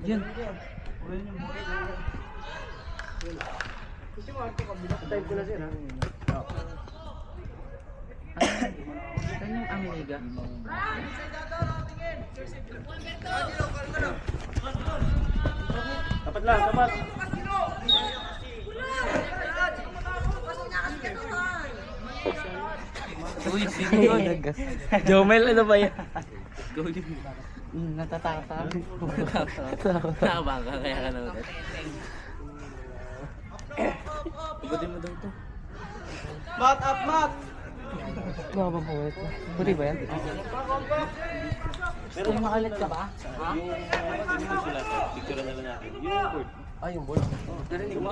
Yun. Type ko na sir ha. Saan yung Amiga? Dapat lang, dapat. Uy, sinigod. Jomel, ano ba yan? Natatakot ako. Nakabang ka, kaya ka na ulit. Ibatin mo daw ito. Mat up, mat! Babang ko ulit. Puri ba yan? Pero makalit ka ba? Ha? Picture na lang natin. Yung board. Ay, yung board. Narinig mo?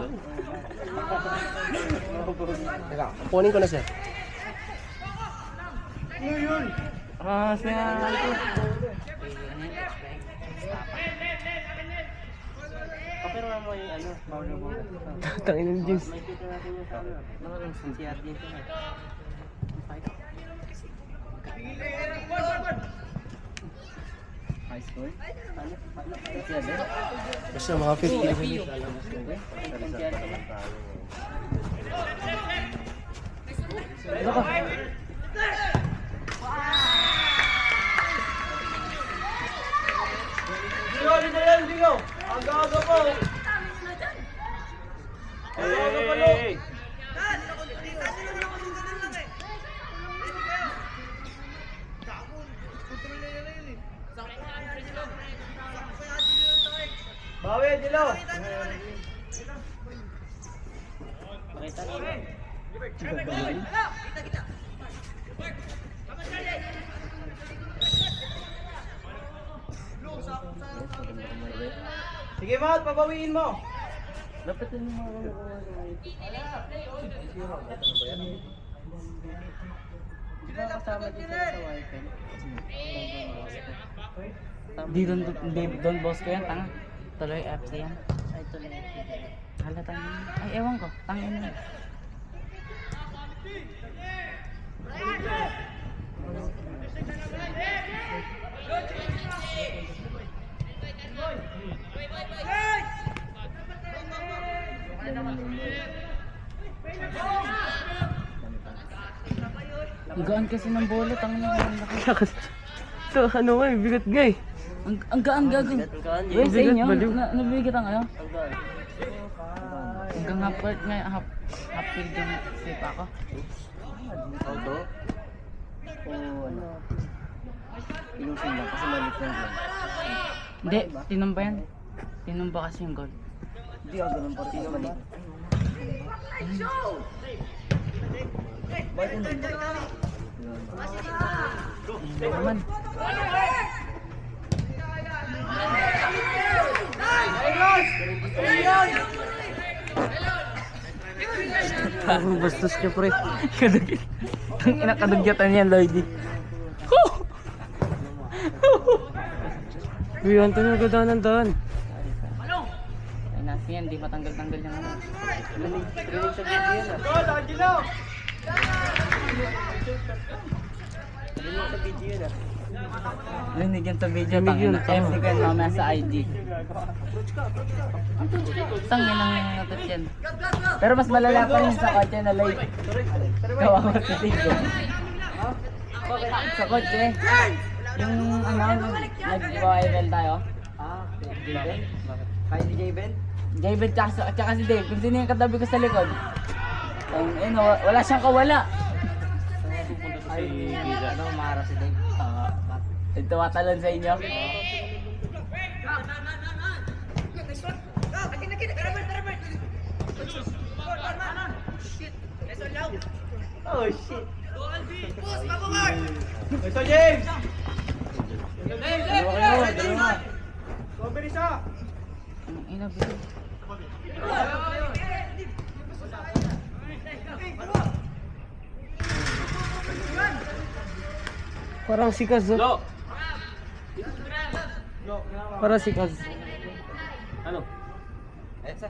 Teka, kunin ko na sir. Ah, siya. Pero mo yung ano, Mauro mo. Tangin ng juice. May picture natin yung camera. Nakakang Si Ate ito na. high score? Basta mga 50 minutes. Ano ka? Dito na yan, Digo! Aga-aga po! Aga-aga pa, lo! Bawi, Dilo! Makita mo. Sige, Matt, pabawiin mo! Dapat yun yung mga kasama dito sa wifi. Di doon boss ko yan, tanga. Tuloy FC yan. Ay, tuloy FC. Halata niya. Ay, ewan ko. Tangin na. Ang gaan kasi ng bola, tangin na ang laki. Ito, ano nga, bigat gay. Ang gaan gagawin. Wait, sa Bigat, inyo? baliw. Nabibigat ang ano? Hanggang half court nga, half field yung sweep ako. Auto? O ano? Inusin lang kasi malit lang yun. Hindi, tinumba yan. Tinumba kasi yung goal. Hindi ako ganun pa rin naman. Bakit hindi? Naman. Ang bastos ka, pre. Kadugit. Ang inakadugyatan yan, Lloydie. Biyan, ito na gadanan doon. Ay, nasi yan, di matanggal-tanggal yung ano. Rinig sa video yun ah. Go, Angelo! Rinig sa video yun ah. Rinig yan sa video, Rinig tangin yun, na. tama. FC ko yan, mamaya sa IG. Tangin ang natot yan. Pero mas malala pa rin sa kotse na late. Kawawa sa tigo. Sa kotse. Yung ano, nag-viral tayo. Ah, J-Ben? Kaya si J-Ben? Jaybet tsaka si Dave, kung sino yung katabi ko sa likod. Wala siyang kawala. Ay, ano, maharap si Dave. Ito watalon sa inyo. Oh shit! Ito James! Dalawa. Cover isa! Ang inabili. Parang sikas, oh. Parang sikas. Ano? Etsa?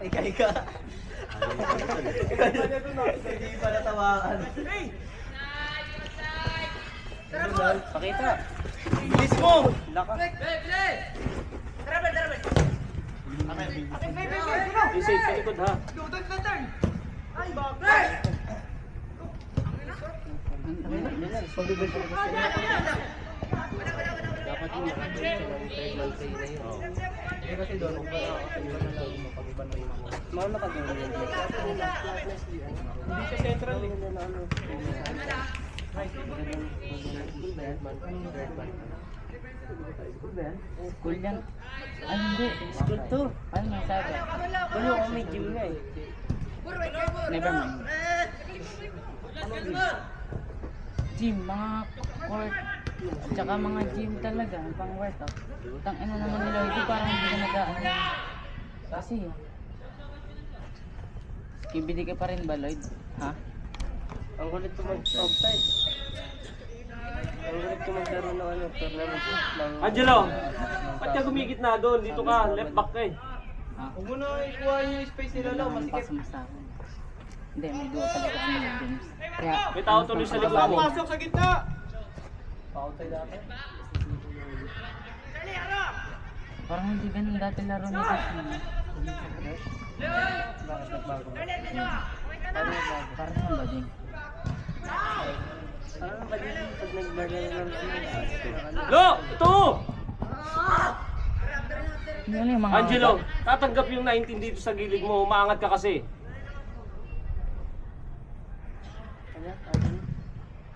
Ay, ka. Hindi pa natawakan. Pakita. Bilis mo! Lakas. Safe sa likod ha. Dapat yung third man play na yun. Kasi doon, kung mapag-iban mo yung mga matagawa yun. Hindi siya central eh. School yan. Ay, hindi. School to. Ano nga sabi? Wala ko may gym na eh. Never mind. Gym, mga court. At saka mga gym talaga, pang workout. Tang ina naman nila, ito parang hindi na nag-ano. Kasi, kibili ka pa rin ba, Lloyd? Ha? Ang kulit ko mag-offside. Ang kulit ko maglaro ng ano, tournament ng... Angelo! Ba't ka gumigit na doon? Dito ka, left back ka eh. Ha? Huwag mo na ikuha yung space nila lang, masikip. Pasok mo sa akin. Hindi, may duwa talaga ano yung games. Kaya, May tao tuloy sa likod mo. Pasok sa gitna! Pa-outside dati. parang hindi ganun dati laro nito. Bakit nagbago? Parang naman ba din? Parang ba din pag nagbago na lang sila? Lo! Ito! Ano yung mga... Angelo, tatanggap yung 19 dito sa gilid mo. Umaangat ka kasi.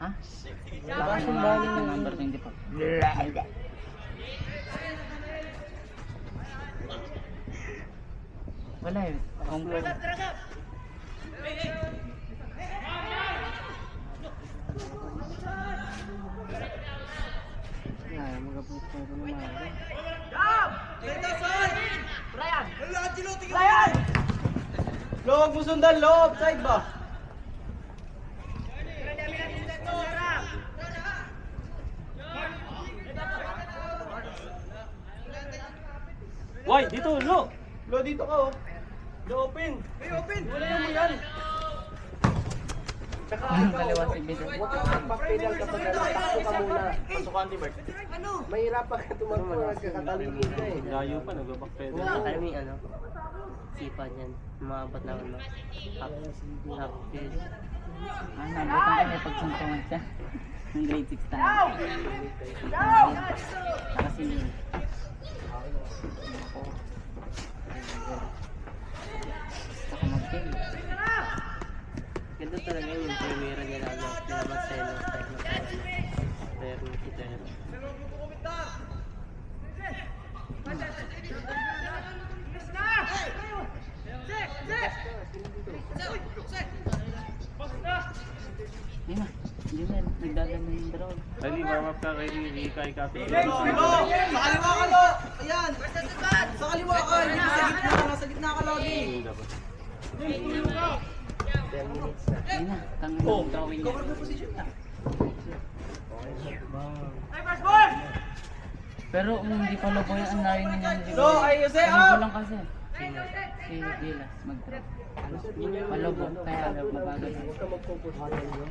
Ha? Baka sumbali ng number 24. Wala eh. Lo, mo sundan, lo, offside ba? Why? Dito, lo! Lo, dito ka oh. Lo, open. Hey, open! Wala mo yan. Tsaka Kaliwa si Bidot. Pag-pedal ka pa dala, takbo ka muna. Pasukan ni Bert. Mahirapan ka tumakbo, nagkakatalikod ka eh. layo pa, nag-backpedal. Alam mo yung ano, sipa niyan, maabot ng ano, half field. Nabutan kami pag suntungan siya. Ng grade 6 tayo. Kasi yun. Gusto ko mag-game. Ganda talaga yung primera niya na ano, pinabas sa ano, side na sa ano, pero kitero. Ayun na. Hindi na. Nagdadala yung draw. Dali, warm up ka kay Ikay Kapit. Sa kaliwa ka, Lo! Ayan! Sa kaliwa ka! Hindi sa gitna ka! Nasa gitna ka lagi! 10 minutes na. Ayun na. Tangan yung drawing niya. Pero kung hindi pa lobo yan, ang layo na niyan. Lo, ay, Jose, Lobo up! lang kasi. Si Gilas mag-draw. Palobo. Kaya mabagal. Huwag ka mag-focus sa ano.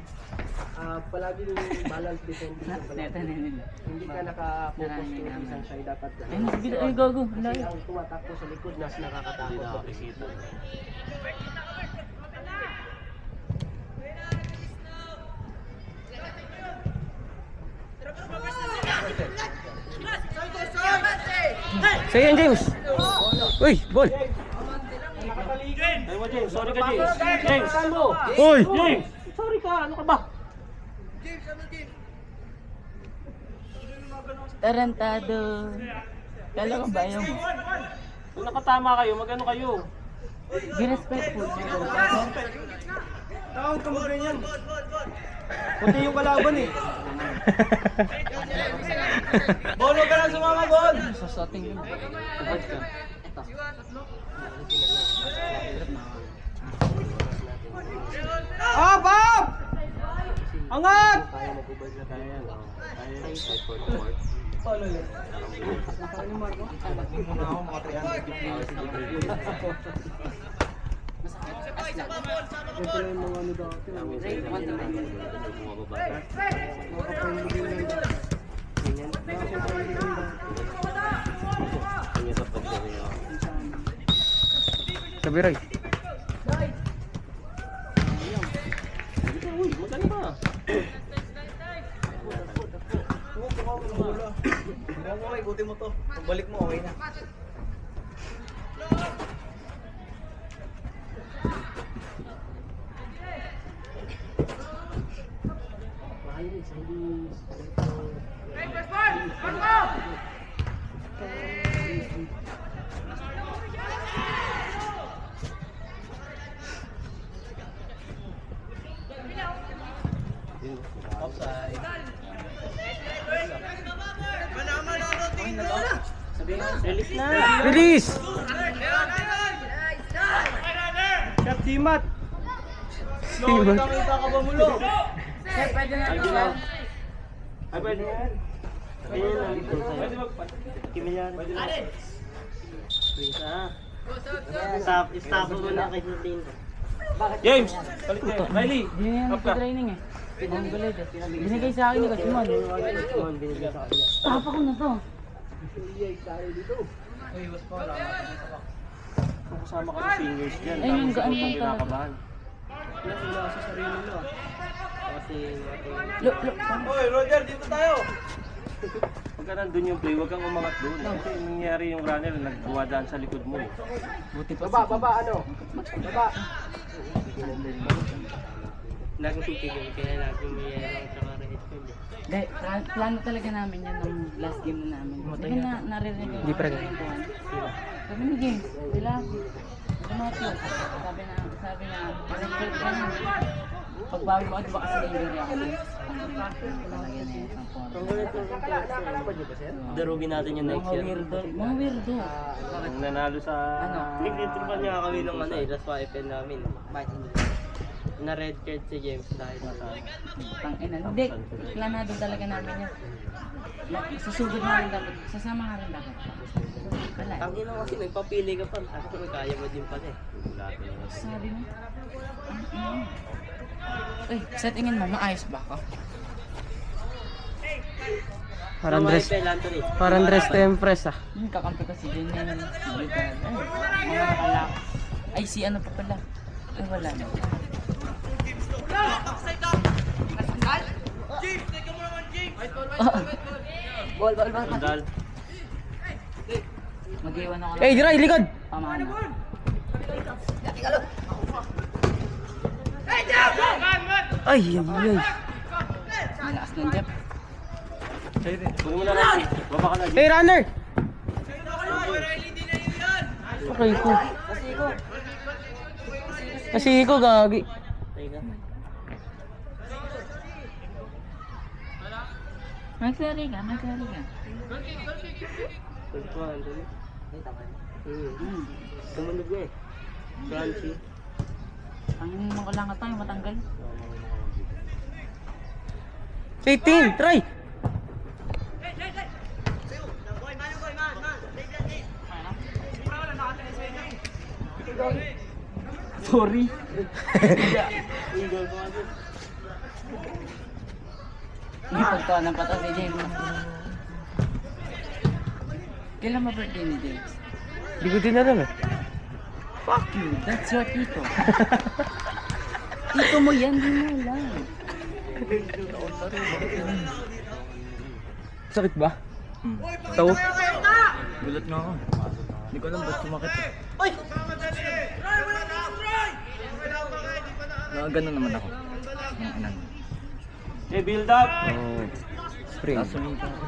Palagi yung balance defending sa Neta balance. na nila. Hindi ka naka-focus to isang side, dapat Ayun na. Sige. Ay, gago. kasi Layo. ang tumatakbo sa likod nas nakakatakot. Nakakisita. Sige yan, James. Uy, ball. Ay mo, James. Sorry ka, James. James, saan mo? Uy! James! Sorry ka, ano ka ba? Tarantado. Kala ko ba yung... Kung nakatama kayo, mag-ano kayo? Be respectful. Tawag ka mo ganyan! Puti yung kalaban eh! Bolo ka lang sumama, Bon! Sasating yun. Tubad ka. Ito. Ah, Bob! Angat! Kaya magubad na tayo yan. Kaya side for the court. Paano yun? Ano Marco? Muna ako mga 300. lang. Ito pala yung mga ano dati. Rate 1 to 9. Bumababa. Nakapag-ibig lang dati. Ganyan. Nakapag-ibig lang dati. Ganyan sa pagdari. Sabi Roy. Uy, maganda ba? Okay, buti mo to. Pagbalik mo, okay na. Offside. Release na! Release! Shot simat. Simat. Kita ka ba mulo? Sir, pwede na ito. Ay, pwede yan. Ayun lang. Pwede magpat. Kimilyan. Pwede na. Stop mo na kay Martin. James! Palit na. Riley! Hindi na yan nagpa-training eh. Ang galit eh. Binigay sa akin ni Coach Mon. Yun, binigay sa akin. Tapa ko na to. Kung kasama ka ng seniors dyan, Ayun, yung tapos gaan ikaw lang talaga. kinakabahan. Wala sa sarili mo. Kasi, Look. Oy, Roger, dito tayo! pagka nandun yung play, huwag kang umangat doon. Kasi nangyari yung runner, nagbuwadaan sa likod mo eh. Baba, ano? Baba. Nagsutigil, kaya natin may erang tsaka red card eh. Hindi, plano talaga namin yan ng last game na namin. Sabi na, naririnig ko. Hindi pa rin. Sabi ni James, sila, automatic. Sabi na, red ka na. Pagbawi mo, di ba kasi injury ako? Talagyan na yun, ang phone. Darugin natin yung next Mga year. weirdo. Mga weirdo. Ang nanalo sa... Ano? Nagtitripan niya kami ng ano eh, last 5 namin. Na red card si James dahil nasa... Tangina. Hindi, planado talaga namin yan. Susugod na rin dapat. Sasama nga rin dapat. Wala. Ang ina kasi nagpapili ka pa. Sabi ko, kaya mo din pala eh. Sabi mo? Uy, sa tingin mo, maayos ba ako? Parang dress. Anthony. Parang dress to impress ah. Kakampi ko si Jenny. Mga nakalak. Ay, si ano pa pala. Ay, wala na. Ball. Sandal. Mag-iwan ako Hey, Jiray, likod! Tama na. Ay, ay. Malakas ng Jeff. Huwag mo na lang. Baba ka na. Hey, runner! Okay ko. Kasi ko gagi. Teka. Magsari ka. Good po, Anthony. Tumunog na eh. Crunchy. Ang makulangat tayo, matanggal. 18, try! Sorry. Hindi pagtawa ng patas si James. Kailan mo birthday ni James? Di ko din alam eh. Fuck you, that's your tito. Tito mo yan, di mo alam. Sakit ba? Tao? Gulat nga ako. Hindi ko alam ba't sumakit. Nakagano naman ako. Eh, build up! Oh. Spring. Tapos sumita ako.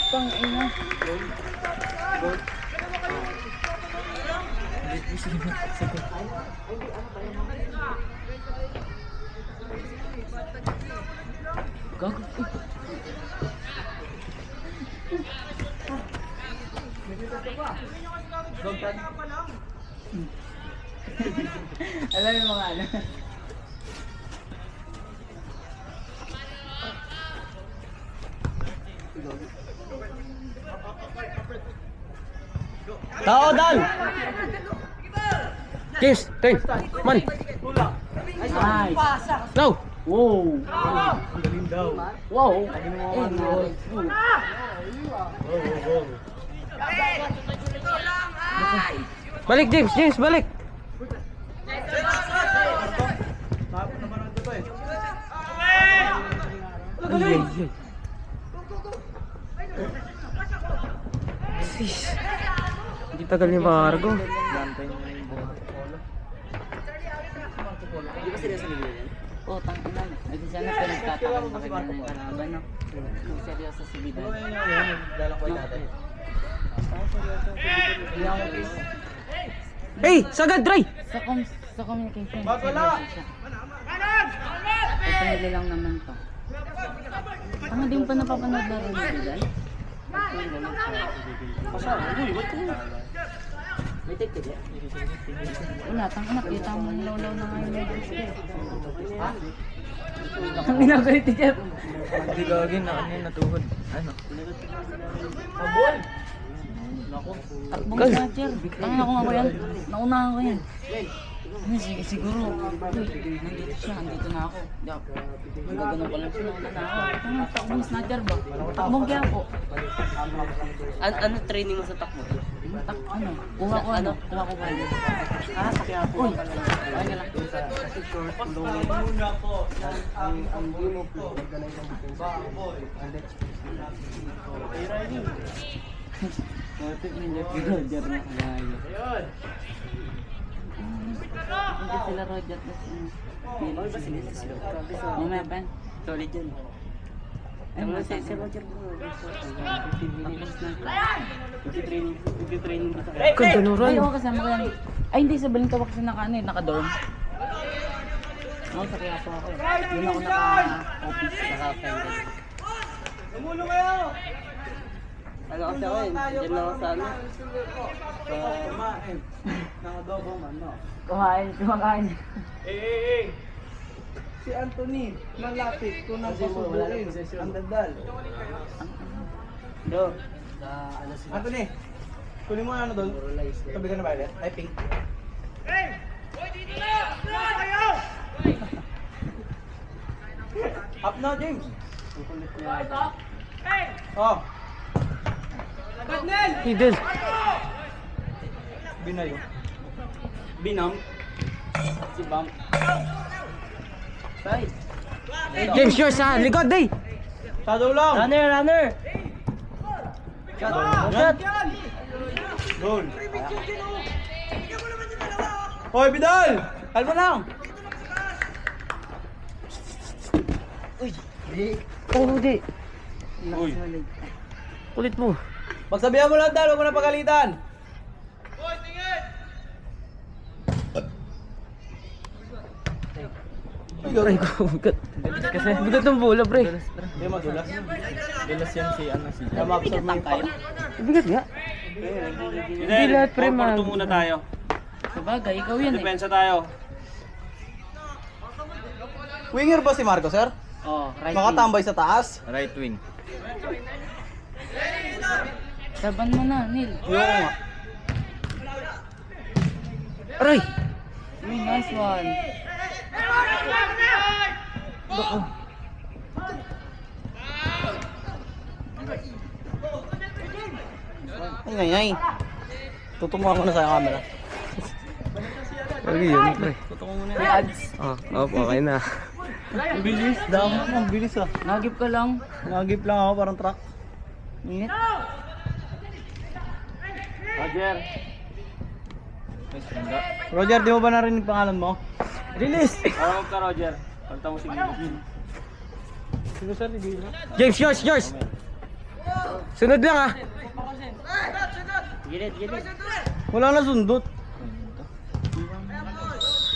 Pang ina. Gago. Alam mo mga ano. Tao, Dan! James, turn. Man. Nice. No. Wow. Galing daw. Wow. Nice. Balik, James. James, balik. Tapos naman ang ito eh. Ay. Sis. Hindi tagal ni Margo. Di ba sila sa libre yan? Oh, tangina. Ay, di sana pinagtatakan ba kayo na yung kalaban, no? Kung seryoso si Vidal. Lalakoy natin. Hey, sagad, Dre. Sa communication. Ba't wala? seryoso siya. Ito lang naman to. Tanga, di mo pa napapanood laro ni Vidal? May take ka dyan? Wala, tanga, nakita mo yung lolaw na ngayon yung gusto. Ang ginagawa ni Jeff. Hindi gagawin na ano yung natuhod. Ano? Takbong snatcher. Tangin ako nga ko yan. Naunahan ko yan. Sige, siguro. Uy, nandito siya. Nandito na ako. Di ako. Gagano'n pa lang siya. Nauna na ako. Tangin, takbong snatcher ba? Takbong kaya po. Ano training mo sa takbo? Ano? Kuha ko ano? Kuha ko ba? Ah, sakya po. Uy, okay ka lang. Muna po. Ang game of play, organize ang defense. And let's Kapit ni Jeff Roger na kalayo. Hindi sila Roger na sila. Mamaya pa yan. Solid yan. Ano na si Roger mo? 15 minutes na. Nagtitraining dito. Kantanuran. Ay, ako kasama ko yan. Ay, hindi sa Balintawak kasi naka-dorm. Oo, sa kaya po ako. Doon ako naka-office. Naka-offended. Tumulong kayo! Ano kasi ako eh, dyan lang ako sa ano. kumain. Nakadobo man, no? Kumakain. Eh! Si Anthony, nalapit ko ng pasubuin. Ang dadal. Do. Anthony, kunin mo ano doon? Tabi ka na violet? Ay, pink. Up na, James. Oh, Hidden. binayo. Binam. Si Bam. Tay. James, yours ha. Likod, Day. Shadow lang. Runner! Shot. Goal. Hoy, Bidal! Kalma lang. Oh, di. Uy. Kulit mo. Pagsabihan mo lang, Dal. Huwag mo na pagalitan. Aray ko, bigat. Kasi bigat ng bola, pre. Hindi madulas. Dulas yan si ano si Kaya ma-absorb mo yung pang. Bigat nga. Hindi lahat, pre, mag... muna tayo. Sabagay, ikaw yan eh. Depensa tayo. Winger ba si Marco, sir? Oh, right wing. Makatambay sa taas? right wing. Saban mo na, Neil. Yung nga. Aray! Uy, nice one. Ay. Tutunguhan ko na sa camera. Okay, yun, pre. Tutunguhan mo na. May ads. Oh, okay na. Ang bilis. Dami mo. Ang bilis ah. Nagip ka lang. Nagip lang ako parang truck. Init. Roger. Roger, di mo ba narinig pangalan mo? Release! Tawag ka, Roger. Pagta mo si Gilles. Sino sir? Hindi mo. James, yours! Sunod lang, ha? Gilid. Wala na sundot.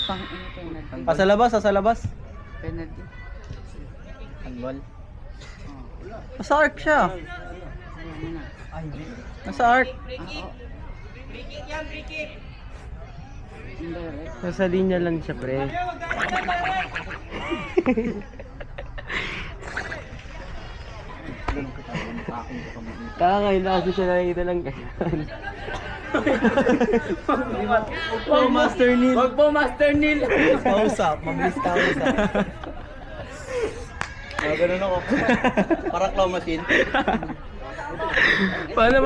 Pang penalty. Sa labas, sa labas. Penalty. Handball. Nasa arc siya. Ano na? Nasa arc. Oo. Indirect. Nasa linya lang siya, pre. Kakakaila kasi siya nakikita lang ganyan. Oh, Master Neil. Wag po, Master Neil! Kausap, mabilis kausap. Ganun ako. Parang claw machine. Paano?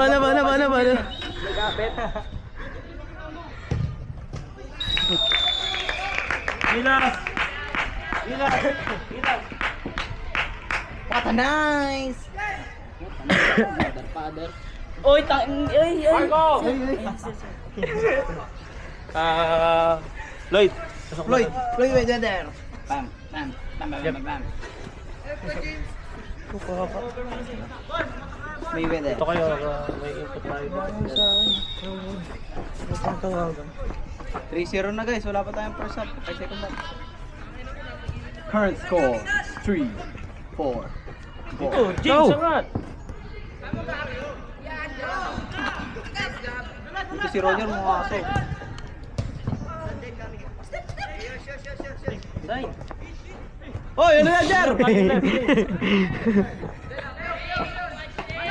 What a nice! Oy, ay. Marco! Lloyd. Floyd Mayweather. Bam. Mayweather. Ito kayo, may input tayo. 3-0 na guys, wala pa tayong first half. 5 second half. Current score 3-4. Oh, James, angat! Ito si Roger mga aso. Hoy, ano yan, Jer?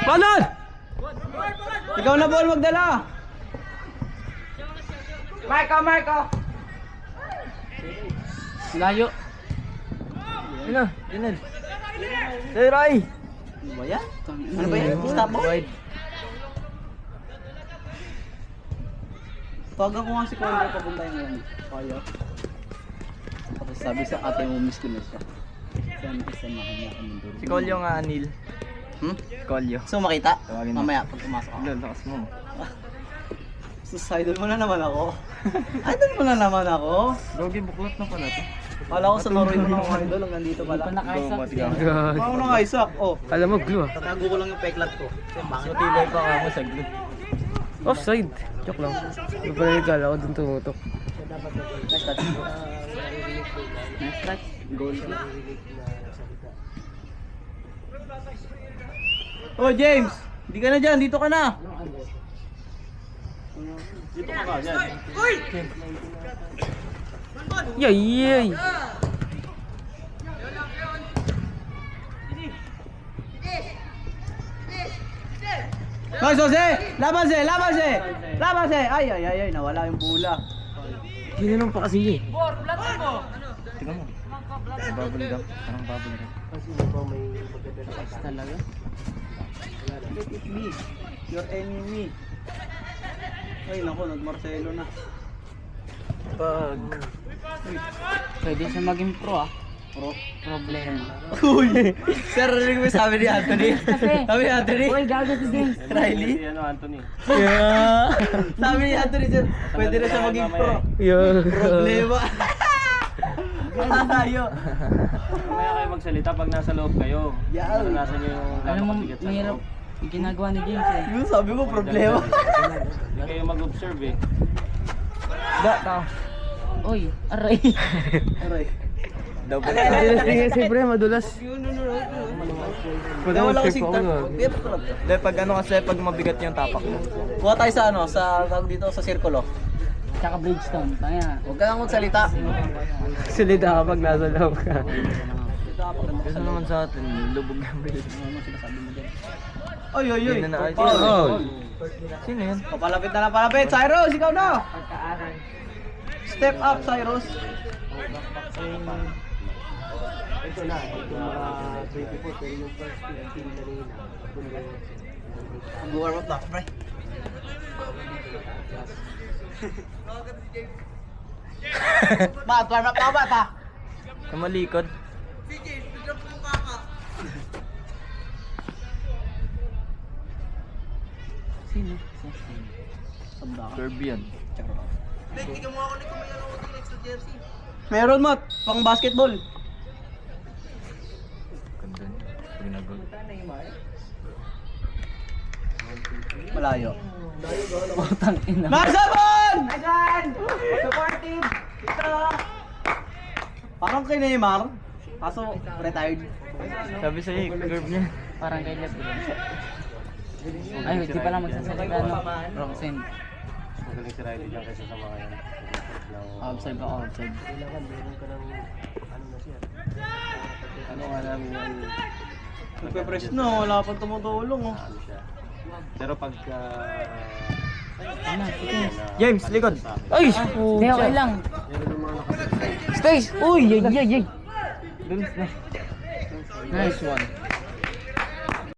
Paano? Ikaw na ball magdala. Marco! Layo. Yun. Hey, Ray! Ano ba yan? Ano ba yan? Stop mo? Tawagan ko nga si Collier papunta yung ngayon. Kaya. Tapos sabi sa ate mo, miss ko na siya. Saan kasamahan niya ako ng duro. Si Colio nga, Anil. Hmm? Si Colio. So makita? Tawagin mo. Mamaya pag pumasok ako. Lol, lakas mo. Sus, idol mo na naman ako. Idol mo na naman ako. Gogi, buklot na pala to. Kala ko sa Norway mo na ako idol, hanggang dito pala. Paano na nga Isaac? Oh, Alam mo, glue ah. tatago ko lang yung peklat ko. So, tibay pa ka mo sa glue. Offside. Joke lang. Ano pala yung kala ko dun tumutok. Nice touch. Nice touch. Goal. Oh, James! Hindi ka na dyan, dito ka na! Dito ka ka, dyan. Yay! Nice, Jose! Laban, Ay, nawala yung bola. Ginanong pa kasi niya eh. Tingnan mo. Bubble gum. Parang bubble gum. Talaga. Let it be. Your enemy. Ay, naku, nag-Marcelo na. Pag... Pwede siya maging pro ah. Pro. Problema. Uy! Sir, rinig mo yung sabi ni Anthony. Kasi- Sabi ni Anthony. Uy, gago si James. Riley. Si Anthony. Yeah. Sabi ni Anthony, sir, pwede na siya maging pro. Yeah. Problema. Tayo. Mamaya kayo magsalita pag nasa loob kayo. Yaw. Nasa niyo yung Alam mo, napakasigat sa mahirap loob. yung ginagawa ni James eh. Yung sabi mo, problema. Hindi kayo mag-observe eh. Uy, aray. Aray. Double. Madulas din kasi pre, madulas. Kaya wala kasing Trip ako turn. nun. Hindi, pag ano kasi, pag mabigat yung tapak mo. Kuha tayo sa ano, sa tawag dito sa sirkulo. Tsaka Bridgestone. Kaya. Huwag ka nang magsalita. Salita kapag nasa loob ka. Kasi naman sa atin, lubog ng bilis. Ay. Yun na na. Oh. Sino yun? Papalapit na. Cyrus, ikaw na. Step up, Cyrus. Ito na, ito mga 24 pero yung first 15 na rin Mag-warm up na, pre. Warm up na ba pa? Kamalikod. Sino? Serbian. Meron, Mat. Pang basketball. Ganda niya. Pag nag-goal. Malayo. Putang ina. Magsabon! Ayan! Supportive! Ito! Parang kay Neymar. Kaso, retired. Sabi sa'yo, curve niya. Parang kay Lebron. Ay, di pala magsasalita no. Roxanne. Magaling si Riley dyan kaysa sa mga yan. Outside ba? Outside. Kailangan meron ka ng ano na siya. Ano nga namin yan? Nagpe-press na, wala pang tumutulong oh. Ano siya. Pero pagka... James, likod. Ay! Hindi, okay lang. Space! Uy! Yay, yay, yay! Dun na. Nice one.